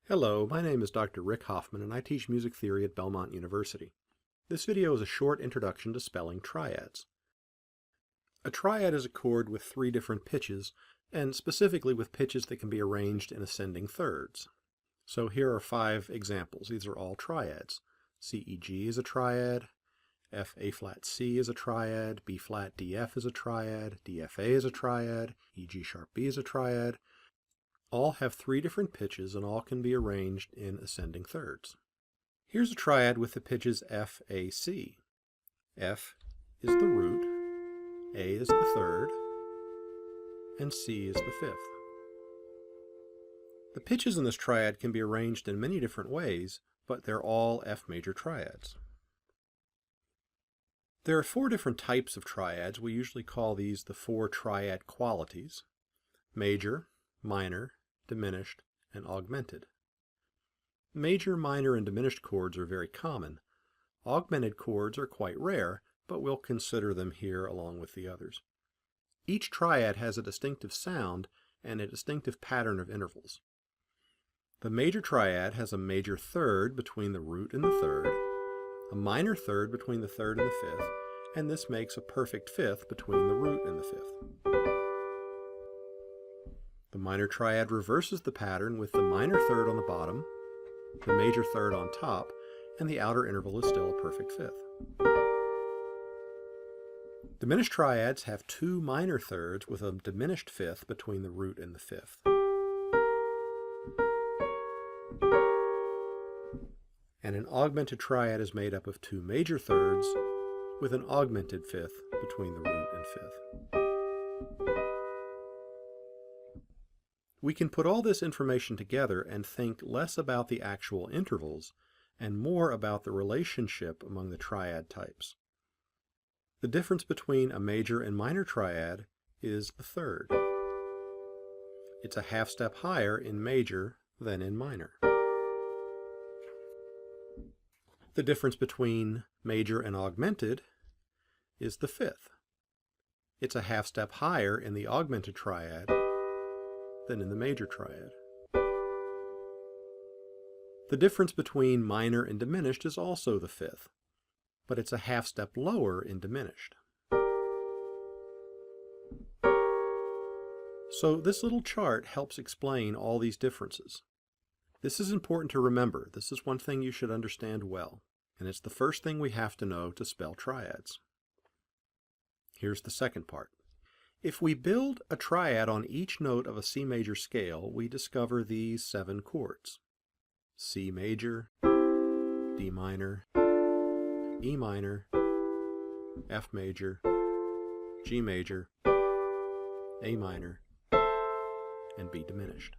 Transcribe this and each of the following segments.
Hello, my name is Dr. Rick Hoffman and I teach music theory at Belmont University. This video is a short introduction to spelling triads. A triad is a chord with 3 different pitches, and specifically with pitches that can be arranged in ascending thirds. So here are 5 examples. These are all triads. C, E, G is a triad, F, A flat, C is a triad, B flat, D, F is a triad, D, F, A is a triad, E, G sharp, B is a triad. All have 3 different pitches and all can be arranged in ascending thirds. Here's a triad with the pitches F, A, C. F is the root, A is the third, and C is the fifth. The pitches in this triad can be arranged in many different ways, but they're all F major triads. There are 4 different types of triads. We usually call these the 4 triad qualities: major, minor, diminished, and augmented. Major, minor, and diminished chords are very common. Augmented chords are quite rare, but we'll consider them here along with the others. Each triad has a distinctive sound and a distinctive pattern of intervals. The major triad has a major third between the root and the third, a minor third between the third and the fifth, and this makes a perfect fifth between the root and the fifth. The minor triad reverses the pattern with the minor third on the bottom, the major third on top, and the outer interval is still a perfect fifth. Diminished triads have 2 minor thirds with a diminished fifth between the root and the fifth. And an augmented triad is made up of 2 major thirds with an augmented fifth between the root and fifth. We can put all this information together and think less about the actual intervals and more about the relationship among the triad types. The difference between a major and minor triad is the third. It's a half step higher in major than in minor. The difference between major and augmented is the fifth. It's a half step higher in the augmented triad than in the major triad. The difference between minor and diminished is also the fifth, but it's a half step lower in diminished. So this little chart helps explain all these differences. This is important to remember. This is one thing you should understand well, and it's the first thing we have to know to spell triads. Here's the second part. If we build a triad on each note of a C major scale, we discover these 7 chords: C major, D minor, E minor, F major, G major, A minor, and B diminished.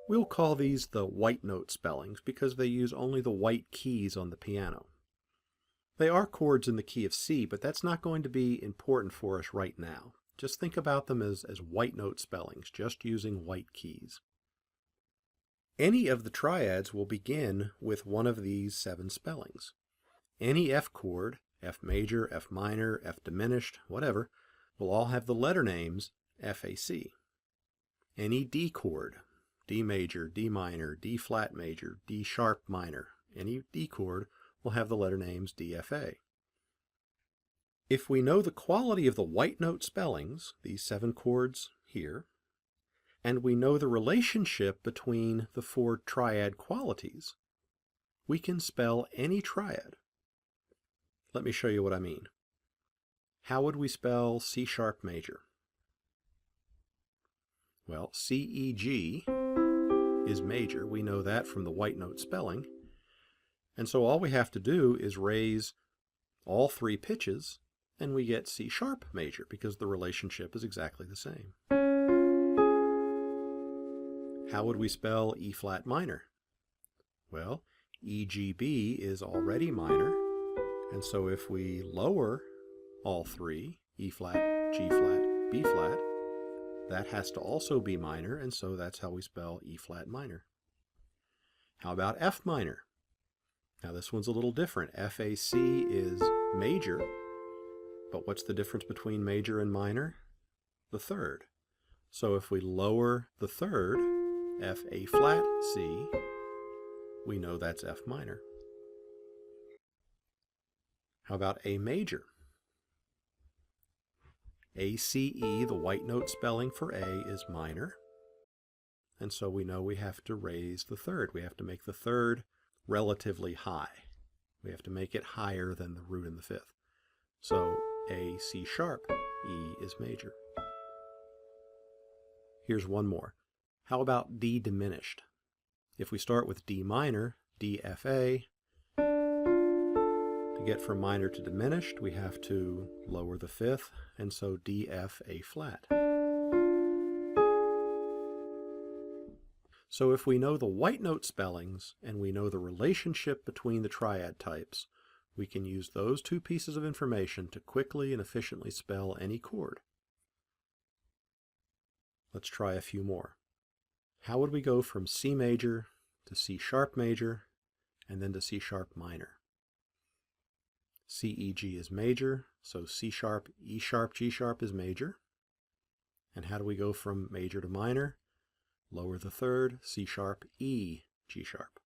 We'll call these the white note spellings because they use only the white keys on the piano. They are chords in the key of C, but that's not going to be important for us right now. Just think about them as white note spellings, just using white keys. Any of the triads will begin with one of these 7 spellings. Any F chord, F major, F minor, F diminished, whatever, will all have the letter names FAC. Any D chord, D major, D minor, D flat major, D sharp minor, any D chord will have the letter names DFA. If we know the quality of the white note spellings, these 7 chords here, and we know the relationship between the 4 triad qualities, we can spell any triad. Let me show you what I mean. How would we spell C sharp major? Well, C, E, G is major. We know that from the white note spelling. And so all we have to do is raise all 3 pitches and we get C sharp major because the relationship is exactly the same. How would we spell E flat minor? Well, E, G, B is already minor, and so if we lower all 3, E flat, G flat, B flat, that has to also be minor, and so that's how we spell E flat minor. How about F minor? Now this one's a little different. FAC is major, but what's the difference between major and minor? The third. So if we lower the third, F, A flat, C, we know that's F minor. How about A major? A, C, E, the white note spelling for A is minor. And so we know we have to raise the third. We have to make the third relatively high. We have to make it higher than the root in the fifth. So A, C sharp, E is major. Here's one more. How about D diminished? If we start with D minor, D, F, A, to get from minor to diminished, we have to lower the fifth, and so D, F, A flat. So if we know the white note spellings and we know the relationship between the triad types, we can use those two pieces of information to quickly and efficiently spell any chord. Let's try a few more. How would we go from C major to C sharp major and then to C sharp minor? C, E, G is major, so C sharp, E sharp, G sharp is major. And how do we go from major to minor? Lower the third, C sharp, E, G sharp.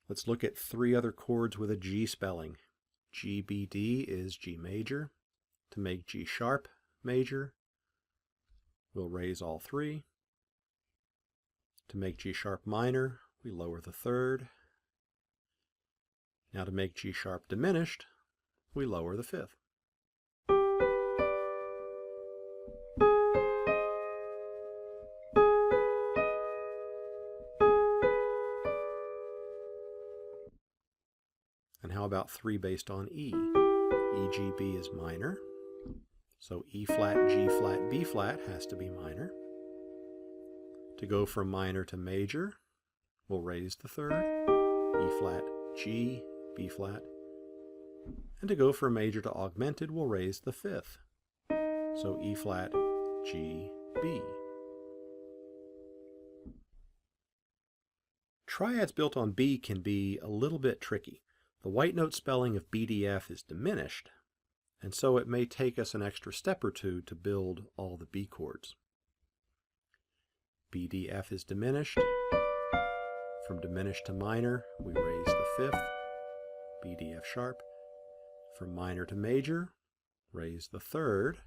Let's look at three other chords with a G spelling. G, B, D is G major. To make G sharp major, we'll raise all three. To make G sharp minor, we lower the third. Now to make G sharp diminished, we lower the fifth. And how about three based on E? E, G, B is minor. So E flat, G flat, B flat has to be minor. To go from minor to major, we'll raise the third. E flat, G, B flat. And to go from major to augmented, we'll raise the fifth. So E flat, G, B. Triads built on B can be a little bit tricky. The white note spelling of BDF is diminished, and so it may take us an extra step or two to build all the B chords. BDF is diminished. From diminished to minor, we raise the fifth, BDF sharp. From minor to major, raise the third,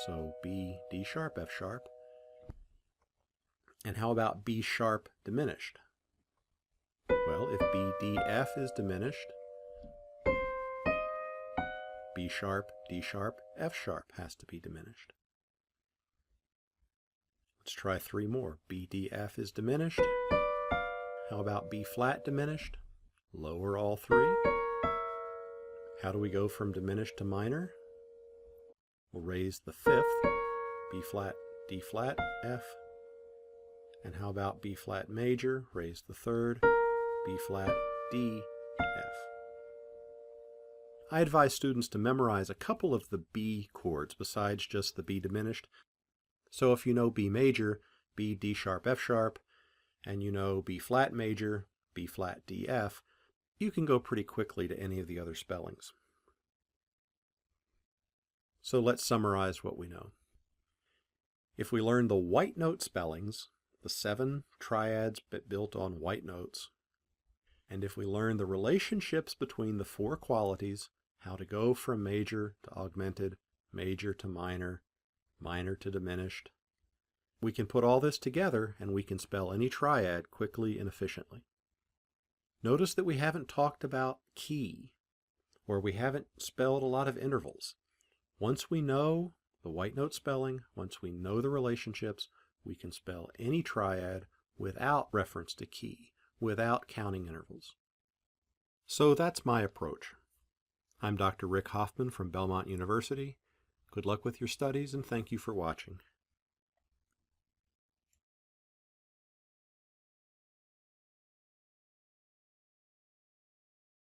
so B, D sharp, F sharp. And how about B sharp diminished? Well, if B, D, F is diminished, B sharp, D sharp, F sharp has to be diminished. Let's try three more. B, D, F is diminished. How about B flat diminished? Lower all three. How do we go from diminished to minor? We'll raise the fifth, B flat, D flat, F. And how about B flat major? Raise the third, B flat, D, F. I advise students to memorize a couple of the B chords besides just the B diminished. So if you know B major, B, D sharp, F sharp, and you know B flat major, B flat, D, F, you can go pretty quickly to any of the other spellings. So let's summarize what we know. If we learn the white note spellings, the 7 triads built on white notes, and if we learn the relationships between the 4 qualities, how to go from major to augmented, major to minor, minor to diminished, we can put all this together and we can spell any triad quickly and efficiently. Notice that we haven't talked about key, or we haven't spelled a lot of intervals. Once we know the white note spelling, once we know the relationships, we can spell any triad without reference to key, without counting intervals. So that's my approach. I'm Dr. Rick Hoffman from Belmont University. Good luck with your studies and thank you for watching.